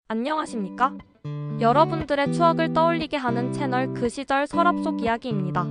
안녕하십니까? 여러분들의 추억을 떠올리게 하는 채널 그 시절 서랍 속 이야기입니다.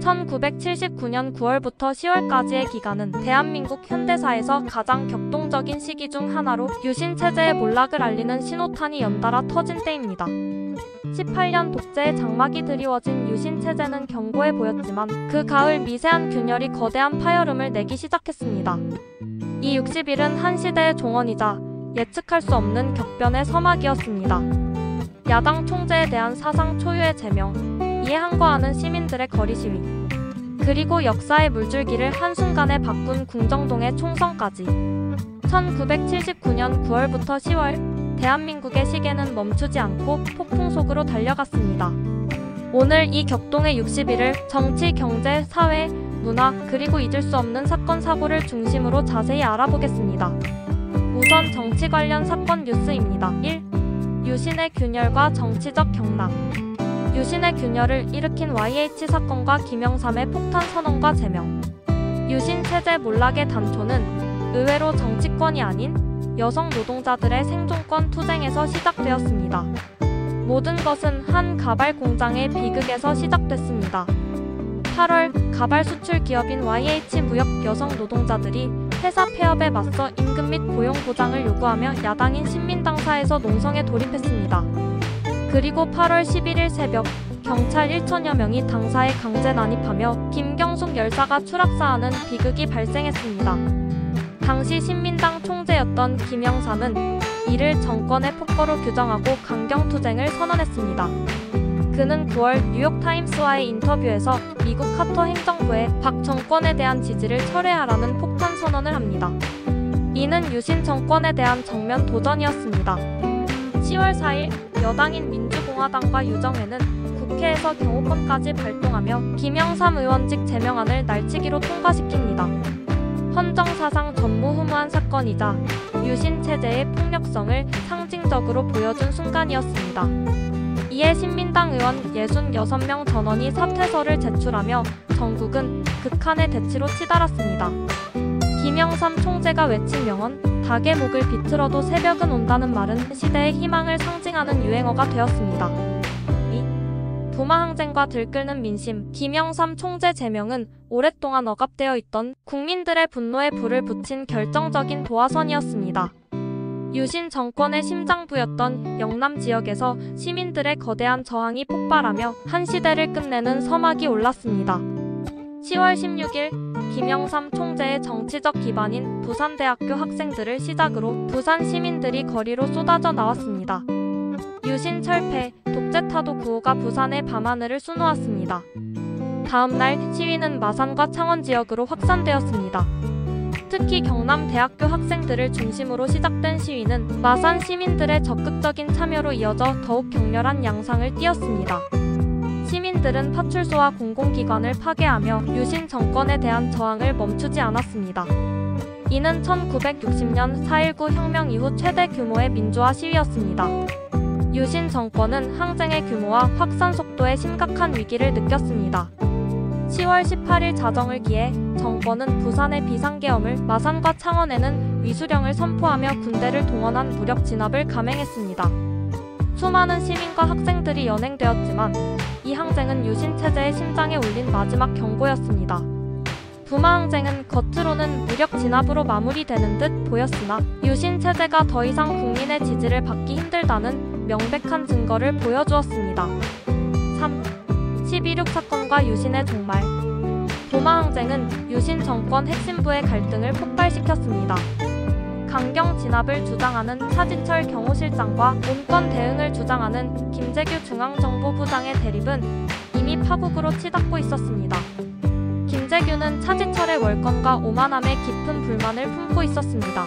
1979년 9월부터 10월까지의 기간은 대한민국 현대사에서 가장 격동적인 시기 중 하나로 유신체제의 몰락을 알리는 신호탄이 연달아 터진 때입니다. 18년 독재의 장막이 드리워진 유신체제는 견고해 보였지만 그 가을 미세한 균열이 거대한 파열음을 내기 시작했습니다. 이 60일은 한 시대의 종언이자 예측할 수 없는 격변의 서막이었습니다. 야당 총재에 대한 사상 초유의 제명, 이에 항거하는 시민들의 거리 시위, 그리고 역사의 물줄기를 한순간에 바꾼 궁정동의 총선까지. 1979년 9월부터 10월, 대한민국의 시계는 멈추지 않고 폭풍 속으로 달려갔습니다. 오늘 이 격동의 60일을 정치, 경제, 사회, 문화, 그리고 잊을 수 없는 사건, 사고를 중심으로 자세히 알아보겠습니다. 우선 정치 관련 사건 뉴스입니다. 1. 유신의 균열과 정치적 경락. 유신의 균열을 일으킨 YH 사건과 김영삼의 폭탄 선언과 제명. 유신 체제 몰락의 단초는 의외로 정치권이 아닌 여성 노동자들의 생존권 투쟁에서 시작되었습니다. 모든 것은 한 가발 공장의 비극에서 시작됐습니다. 8월, 가발 수출 기업인 YH 무역 여성 노동자들이 회사 폐업에 맞서 임금 및 고용 보장을 요구하며 야당인 신민당사에서 농성에 돌입했습니다. 그리고 8월 11일 새벽, 경찰 1천여 명이 당사에 강제 난입하며 김경숙 열사가 추락사하는 비극이 발생했습니다. 당시 신민당 총재였던 김영삼은 이를 정권의 폭거로 규정하고 강경투쟁을 선언했습니다. 그는 9월 뉴욕타임스와의 인터뷰에서 미국 카터 행정부에 박 정권에 대한 지지를 철회하라는 폭탄 선언을 합니다. 이는 유신 정권에 대한 정면 도전이었습니다. 10월 4일, 여당인 민주공화당과 유정회는 국회에서 경호권까지 발동하며 김영삼 의원직 제명안을 날치기로 통과시킵니다. 헌정사상 전무후무한 사건이자 유신체제의 폭력성을 상징적으로 보여준 순간이었습니다. 이에 신민당 의원 66명 전원이 사퇴서를 제출하며 전국은 극한의 대치로 치달았습니다. 김영삼 총재가 외친 명언, 닭의 목을 비틀어도 새벽은 온다는 말은 시대의 희망을 상징하는 유행어가 되었습니다. 2. 부마항쟁과 들끓는 민심. 김영삼 총재 제명은 오랫동안 억압되어 있던 국민들의 분노에 불을 붙인 결정적인 도화선이었습니다. 유신 정권의 심장부였던 영남 지역에서 시민들의 거대한 저항이 폭발하며 한 시대를 끝내는 서막이 올랐습니다. 10월 16일, 김영삼 총재의 정치적 기반인 부산대학교 학생들을 시작으로 부산 시민들이 거리로 쏟아져 나왔습니다. 유신 철폐, 독재 타도 구호가 부산의 밤하늘을 수놓았습니다. 다음 날 시위는 마산과 창원 지역으로 확산되었습니다. 특히 경남대학교 학생들을 중심으로 시작된 시위는 마산 시민들의 적극적인 참여로 이어져 더욱 격렬한 양상을 띠었습니다. 시민들은 파출소와 공공기관을 파괴하며 유신 정권에 대한 저항을 멈추지 않았습니다. 이는 1960년 4.19 혁명 이후 최대 규모의 민주화 시위였습니다. 유신 정권은 항쟁의 규모와 확산 속도에 심각한 위기를 느꼈습니다. 10월 18일 자정을 기해 정권은 부산의 비상계엄을, 마산과 창원에는 위수령을 선포하며 군대를 동원한 무력 진압을 감행했습니다. 수많은 시민과 학생들이 연행되었지만 이 항쟁은 유신체제의 심장에 울린 마지막 경고였습니다. 부마항쟁은 겉으로는 무력 진압으로 마무리되는 듯 보였으나 유신체제가 더 이상 국민의 지지를 받기 힘들다는 명백한 증거를 보여주었습니다. 3. 12.6 사건과 유신의 종말. 부마항쟁은 유신 정권 핵심부의 갈등을 폭발시켰습니다. 강경 진압을 주장하는 차지철 경호실장과 문건 대응을 주장하는 김재규 중앙정보부장의 대립은 이미 파국으로 치닫고 있었습니다. 김재규는 차지철의 월권과 오만함에 깊은 불만을 품고 있었습니다.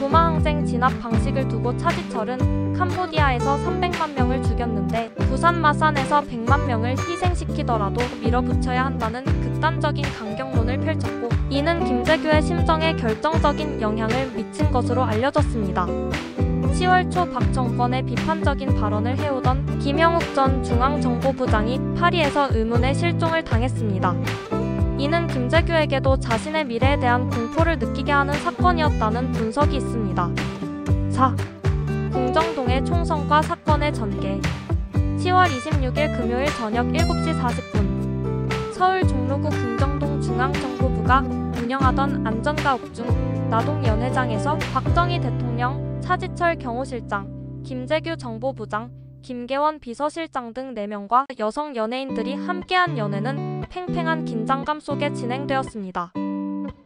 부마항쟁 진압 방식을 두고 차지철은 캄보디아에서 300만 명을 죽였는데 부산 마산에서 100만 명을 희생시키더라도 밀어붙여야 한다는 극단적인 강경론을 펼쳤고, 이는 김재규의 심정에 결정적인 영향을 미친 것으로 알려졌습니다. 10월 초 박 정권의 비판적인 발언을 해오던 김영욱 전 중앙정보부장이 파리에서 의문의 실종을 당했습니다. 이는 김재규에게도 자신의 미래에 대한 공포를 느끼게 하는 사건이었다는 분석이 있습니다. 4. 궁정동 경제 총선과 사건의 전개. 10월 26일 금요일 저녁 7시 40분 서울 종로구 궁정동 중앙정보부가 운영하던 안전가옥중 나동연회장에서 박정희 대통령, 차지철 경호실장, 김재규 정보부장, 김계원 비서실장 등 4명과 여성 연예인들이 함께한 연회는 팽팽한 긴장감 속에 진행되었습니다.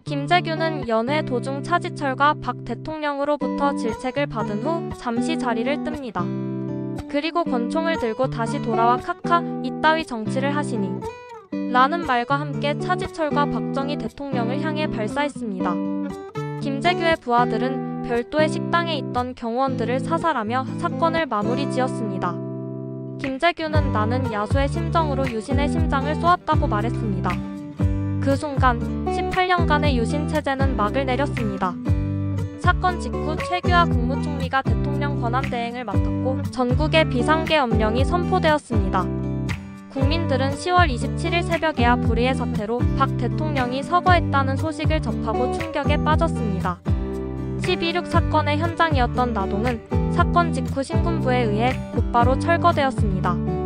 김재규는 연회 도중 차지철과 박 대통령으로부터 질책을 받은 후 잠시 자리를 뜹니다. 그리고 권총을 들고 다시 돌아와 카카 이따위 정치를 하시니 라는 말과 함께 차지철과 박정희 대통령을 향해 발사했습니다. 김재규의 부하들은 별도의 식당에 있던 경호원들을 사살하며 사건을 마무리 지었습니다. 김재규는 나는 야수의 심정으로 유신의 심장을 쏘았다고 말했습니다. 그 순간 18년간의 유신 체제는 막을 내렸습니다. 사건 직후 최규하 국무총리가 대통령 권한대행을 맡았고 전국에 비상계엄령이 선포되었습니다. 국민들은 10월 27일 새벽에야 불의의 사태로 박 대통령이 서거했다는 소식을 접하고 충격에 빠졌습니다. 12.6 사건의 현장이었던 나동은 사건 직후 신군부에 의해 곧바로 철거되었습니다.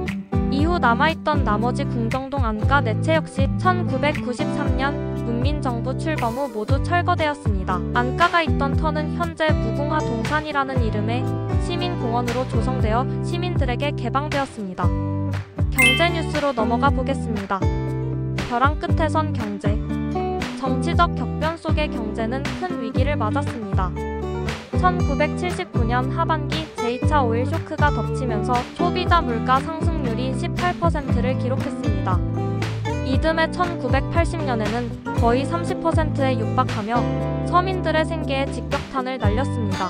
이후 남아있던 나머지 궁정동 안가 4채 역시 1993년 문민정부 출범 후 모두 철거되었습니다. 안가가 있던 터는 현재 무궁화 동산이라는 이름의 시민공원으로 조성되어 시민들에게 개방되었습니다. 경제 뉴스로 넘어가 보겠습니다. 벼랑 끝에 선 경제. 정치적 격변 속의 경제는 큰 위기를 맞았습니다. 1979년 하반기 제2차 오일 쇼크가 덮치면서 소비자 물가 상승률이 18%를 기록했습니다. 이듬해 1980년에는 거의 30%에 육박하며 서민들의 생계에 직격탄을 날렸습니다.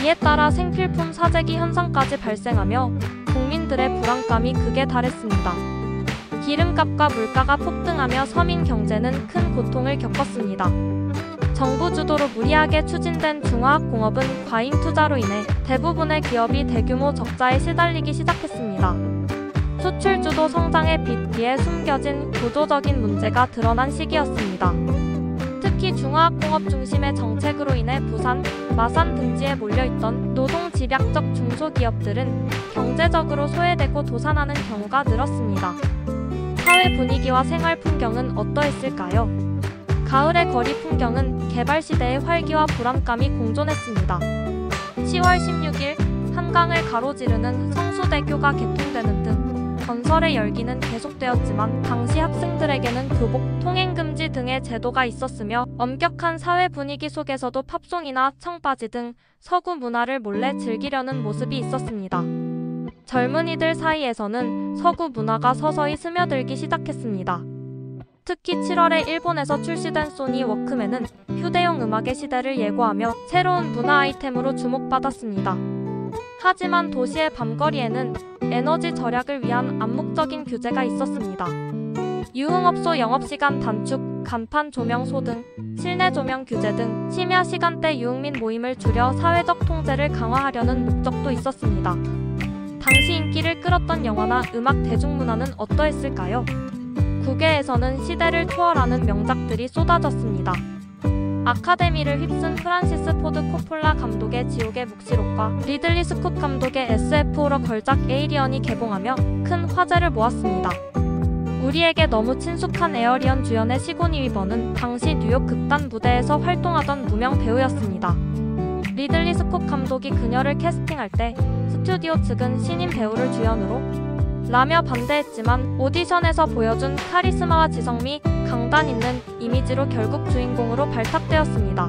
이에 따라 생필품 사재기 현상까지 발생하며 국민들의 불안감이 극에 달했습니다. 기름값과 물가가 폭등하며 서민 경제는 큰 고통을 겪었습니다. 정부 주도로 무리하게 추진된 중화학공업은 과잉 투자로 인해 대부분의 기업이 대규모 적자에 시달리기 시작했습니다. 수출 주도 성장의 빛 뒤에 숨겨진 구조적인 문제가 드러난 시기였습니다. 특히 중화학공업 중심의 정책으로 인해 부산, 마산 등지에 몰려있던 노동집약적 중소기업들은 경제적으로 소외되고 도산하는 경우가 늘었습니다. 사회 분위기와 생활 풍경은 어떠했을까요? 가을의 거리 풍경은 개발 시대의 활기와 불안감이 공존했습니다. 10월 16일 한강을 가로지르는 성수대교가 개통되는 등 건설의 열기는 계속되었지만 당시 학생들에게는 교복, 통행금지 등의 제도가 있었으며 엄격한 사회 분위기 속에서도 팝송이나 청바지 등 서구 문화를 몰래 즐기려는 모습이 있었습니다. 젊은이들 사이에서는 서구 문화가 서서히 스며들기 시작했습니다. 특히 7월에 일본에서 출시된 소니 워크맨은 휴대용 음악의 시대를 예고하며 새로운 문화 아이템으로 주목받았습니다. 하지만 도시의 밤거리에는 에너지 절약을 위한 암묵적인 규제가 있었습니다. 유흥업소 영업시간 단축, 간판 조명 소등, 실내 조명 규제 등 심야 시간대 유흥민 모임을 줄여 사회적 통제를 강화하려는 목적도 있었습니다. 당시 인기를 끌었던 영화나 음악 대중문화는 어떠했을까요? 국외에서는 시대를 초월하는 명작들이 쏟아졌습니다. 아카데미를 휩쓴 프란시스 포드 코폴라 감독의 지옥의 묵시록과 리들리 스콧 감독의 SF 호러 걸작 에이리언이 개봉하며 큰 화제를 모았습니다. 우리에게 너무 친숙한 에어리언 주연의 시고니 위버는 당시 뉴욕 극단 무대에서 활동하던 무명 배우였습니다. 리들리 스콧 감독이 그녀를 캐스팅할 때 스튜디오 측은 신인 배우를 주연으로 라며 반대했지만 오디션에서 보여준 카리스마와 지성미, 강단 있는 이미지로 결국 주인공으로 발탁되었습니다.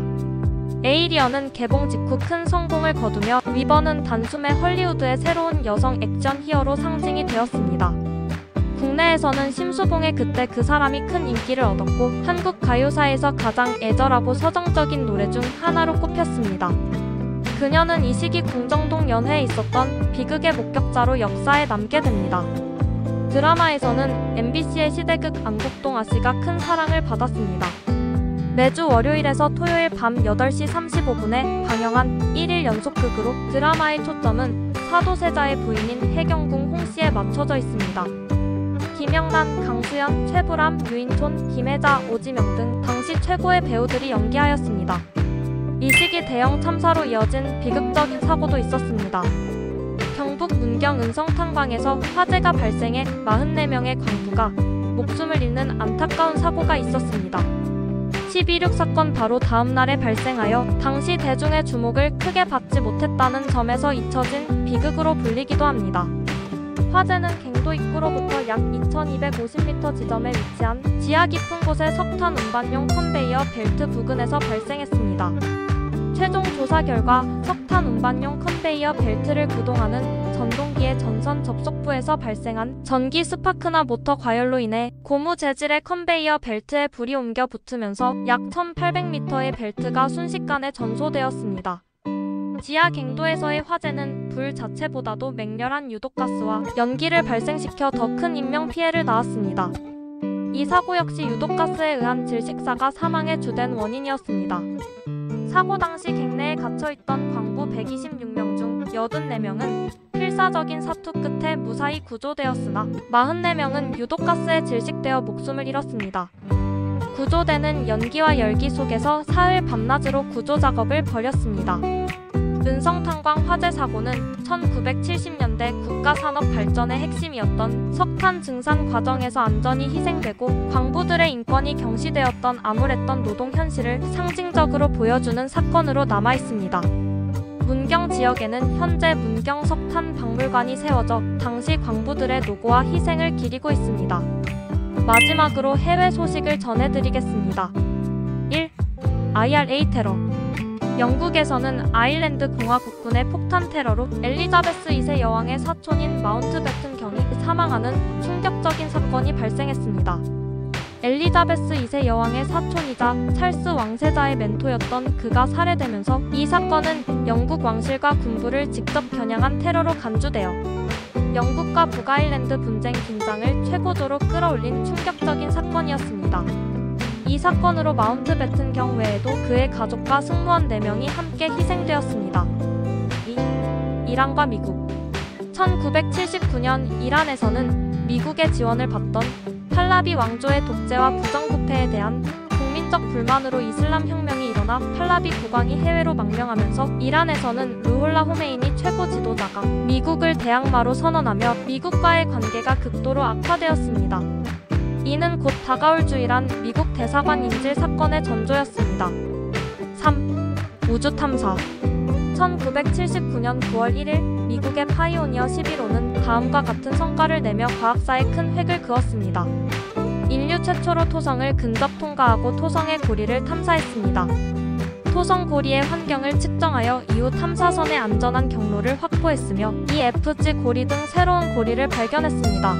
에이리언은 개봉 직후 큰 성공을 거두며 위버는 단숨에 헐리우드의 새로운 여성 액션 히어로 상징이 되었습니다. 국내에서는 심수봉의 그때 그 사람이 큰 인기를 얻었고 한국 가요사에서 가장 애절하고 서정적인 노래 중 하나로 꼽혔습니다. 그녀는 이 시기 궁정동 연회에 있었던 비극의 목격자로 역사에 남게 됩니다. 드라마에서는 MBC의 시대극 안국동 아씨가 큰 사랑을 받았습니다. 매주 월요일에서 토요일 밤 8시 35분에 방영한 1일 연속극으로 드라마의 초점은 사도세자의 부인인 해경궁 홍씨에 맞춰져 있습니다. 김영란, 강수연, 최불암, 유인촌, 김혜자, 오지명 등 당시 최고의 배우들이 연기하였습니다. 이 시기 대형 참사로 이어진 비극적인 사고도 있었습니다. 경북 문경 은성탄광에서 화재가 발생해 44명의 광부가 목숨을 잃는 안타까운 사고가 있었습니다. 12.6 사건 바로 다음 날에 발생하여 당시 대중의 주목을 크게 받지 못했다는 점에서 잊혀진 비극으로 불리기도 합니다. 화재는 갱도 입구로부터 약 2250m 지점에 위치한 지하 깊은 곳의 석탄 운반용 컨베이어 벨트 부근에서 발생했습니다. 최종 조사 결과 석탄 운반용 컨베이어 벨트를 구동하는 전동기의 전선 접속부에서 발생한 전기 스파크나 모터 과열로 인해 고무 재질의 컨베이어 벨트에 불이 옮겨 붙으면서 약 1800m의 벨트가 순식간에 전소되었습니다. 지하 갱도에서의 화재는 불 자체보다도 맹렬한 유독가스와 연기를 발생시켜 더 큰 인명피해를 낳았습니다. 이 사고 역시 유독가스에 의한 질식사가 사망의 주된 원인이었습니다. 사고 당시 갱내에 갇혀있던 광부 126명 중 84명은 필사적인 사투 끝에 무사히 구조되었으나 44명은 유독가스에 질식되어 목숨을 잃었습니다. 구조대는 연기와 열기 속에서 사흘 밤낮으로 구조작업을 벌였습니다. 은성탄광 화재 사고는 1970년대 국가산업 발전의 핵심이었던 석탄 증산 과정에서 안전이 희생되고 광부들의 인권이 경시되었던 암울했던 노동 현실을 상징적으로 보여주는 사건으로 남아있습니다. 문경 지역에는 현재 문경 석탄 박물관이 세워져 당시 광부들의 노고와 희생을 기리고 있습니다. 마지막으로 해외 소식을 전해드리겠습니다. 1. IRA 테러. 영국에서는 아일랜드 공화국군의 폭탄 테러로 엘리자베스 2세 여왕의 사촌인 마운트베튼 경이 사망하는 충격적인 사건이 발생했습니다. 엘리자베스 2세 여왕의 사촌이자 찰스 왕세자의 멘토였던 그가 살해되면서 이 사건은 영국 왕실과 군부를 직접 겨냥한 테러로 간주되어 영국과 북아일랜드 분쟁 긴장을 최고조로 끌어올린 충격적인 사건이었습니다. 이 사건으로 마운트베튼 경 외에도 그의 가족과 승무원 4명이 함께 희생되었습니다. 2. 이란과 미국. 1979년 이란에서는 미국의 지원을 받던 팔라비 왕조의 독재와 부정부패에 대한 국민적 불만으로 이슬람 혁명이 일어나 팔라비 국왕이 해외로 망명하면서 이란에서는 루홀라 호메이니 최고 지도자가 미국을 대항마로 선언하며 미국과의 관계가 극도로 악화되었습니다. 이는 곧 다가올 주일한 미국 대사관 인질 사건의 전조였습니다. 3. 우주 탐사. 1979년 9월 1일 미국의 파이오니어 11호는 다음과 같은 성과를 내며 과학사에 큰 획을 그었습니다. 인류 최초로 토성을 근접 통과하고 토성의 고리를 탐사했습니다. 토성 고리의 환경을 측정하여 이후 탐사선의 안전한 경로를 확보했으며 EFG 고리 등 새로운 고리를 발견했습니다.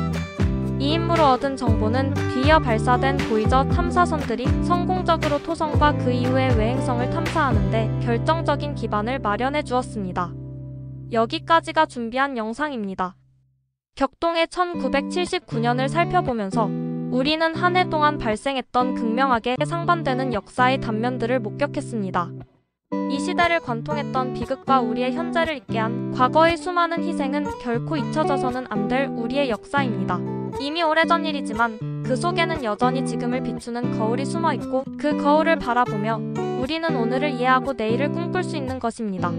이 임무로 얻은 정보는 뒤이어 발사된 보이저 탐사선들이 성공적으로 토성과 그 이후의 외행성을 탐사하는 데 결정적인 기반을 마련해 주었습니다. 여기까지가 준비한 영상입니다. 격동의 1979년을 살펴보면서 우리는 한 해 동안 발생했던 극명하게 상반되는 역사의 단면들을 목격했습니다. 이 시대를 관통했던 비극과 우리의 현재를 있게 한 과거의 수많은 희생은 결코 잊혀져서는 안 될 우리의 역사입니다. 이미 오래전 일이지만 그 속에는 여전히 지금을 비추는 거울이 숨어있고 그 거울을 바라보며 우리는 오늘을 이해하고 내일을 꿈꿀 수 있는 것입니다.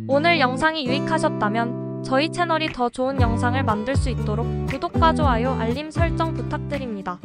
오늘 영상이 유익하셨다면 저희 채널이 더 좋은 영상을 만들 수 있도록 구독과 좋아요, 알림 설정 부탁드립니다.